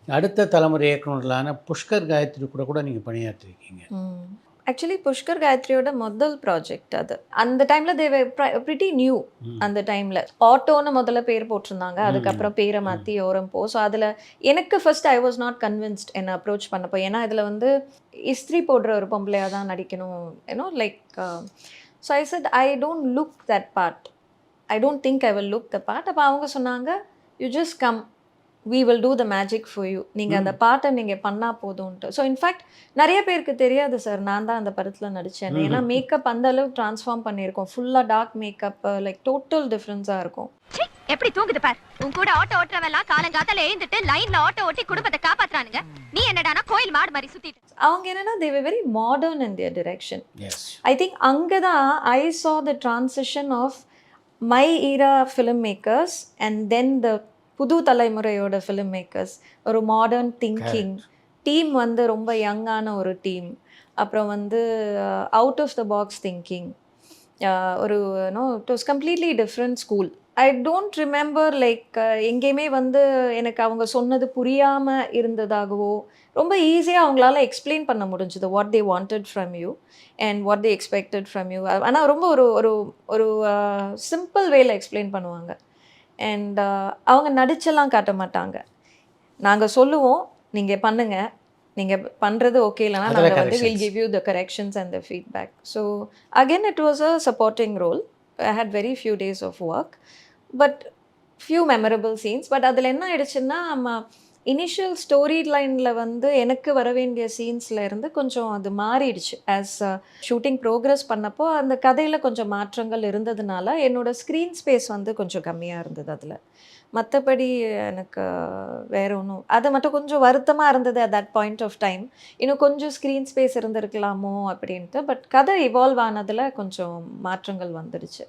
அடுத்த தலைமுறை இயக்குனர்களான புஷ்கர் காயத்ரி கூட கூட நீங்க பணியாற்றிருக்கீங்க. ஆக்சுவலி புஷ்கர் காயத்ரியோட முதல் ப்ராஜெக்ட் அது. அந்த டைம்ல தே வர் பிரிட்டி நியூ. ம். அந்த டைம்ல ஆட்டோன்னு முதல்ல பேர் போட்டிருந்தாங்க. ம். அதுக்கப்புறம் பேரை ம். மாத்தி ஓரம் போ. ஸோ அதில எனக்கு first I was not convinced என்ன அப்ரோச் பண்ணப்போ. ஏன்னா இதில வந்து இஸ்திரி போடுற ஒரு பொம்பளையா தான் நடிக்கணும். Like so I said I don't look that part. I don't think I will look the part. அப்போ அவங்க சொன்னாங்க, you just come. We will do the magic for you. நீங்க அந்த ம். பாட்ட நீங்க பண்ணா போதும்ன்ட்டு. ஸோ இன்ஃபேக்ட் நெறைய பேருக்கு தெரியாது சார். நான் தான் அந்த படத்துல நடிச்சேன்னு. ஏன்னா ம்ஹ்ம். மேக்கப் அந்த அளவுக்கு ட்ரான்ஸ்ஃபார்ம் பண்ணியிருக்கோம். ஃபுல்லா டார்க் மேக்கப் லைக் டோட்டல் டிஃபரன்ஸா இருக்கும். ச்சீ, எப்படி தூங்குது பார். உன் கூட ஆட்டோ ஓட்டுறவெல்லாம் காலங்காத்தால எழுந்துட்டு லைன்ல ஆட்டோ ஓட்டி குடும்பத்தை காப்பாத்துறானுங்க. நீ என்னடானா கோயில் மாடு மாதிரி சுத்திட்டு. அவங்க என்னன்னா they were very modern in their direction. Yes. I think அங்க தான் I saw the transition of my era film makers and then the புது தலைமுறையோட ஃபிலிம் மேக்கர்ஸ். ஒரு மாடர்ன் திங்கிங். கரெக்ட். டீம் வந்து ரொம்ப யங்கான ஒரு டீம். அப்புறம் வந்து out of the box thinking. ஒரு it was completely different school. I don't remember like எங்கேயுமே வந்து எனக்கு அவங்க சொன்னது புரியாமல் இருந்ததாகவோ, ரொம்ப ஈஸியாக அவங்களால எக்ஸ்பிளைன் பண்ண முடிஞ்சுது what they wanted from you and what they expected from you. ஆனால் ரொம்ப ஒரு ஒரு ஒரு சிம்பிள் வேல எக்ஸ்பிளைன் பண்ணுவாங்க. அண்ட் அவங்க நடிச்செல்லாம் காட்ட மாட்டாங்க. நாங்க சொல்லுவோம், "நீங்க பண்ணுங்க. நீங்க பண்றது ஓகே இல்லன்னா, அதுல நாங்க வந்து will corrections. Give you the corrections and the feedback." So again it was a supporting role. I had very few days of work. But few memorable scenes. But அதில என்ன ஆயிடுச்சுன்னா, இனிஷியல் ஸ்டோரி லைன்ல வந்து எனக்கு வர வேண்டிய சீன்ஸ்ல இருந்து கொஞ்சம் அது மாறிடுச்சு. ஆஸ் ஷூட்டிங் ப்ரோக்ரஸ் பண்ணப்போ, அந்த கதையில கொஞ்சம் மாற்றங்கள் இருந்ததுனால, என்னோட ஸ்க்ரீன் ஸ்பேஸ் வந்து கொஞ்சம் கம்மியா இருந்தது அதில. மத்தபடி எனக்கு வேற ஒண்ணும் அது மட்டும் கொஞ்சம் வருத்தமா இருந்தது at that point of time. இன்னும் கொஞ்சம் ஸ்க்ரீன் ஸ்பேஸ் இருந்திருக்கலாமோ அப்படின்ட்டு. பட் கதை இவால்வ் ஆனதுல கொஞ்சம் மாற்றங்கள் வந்துடுச்சு.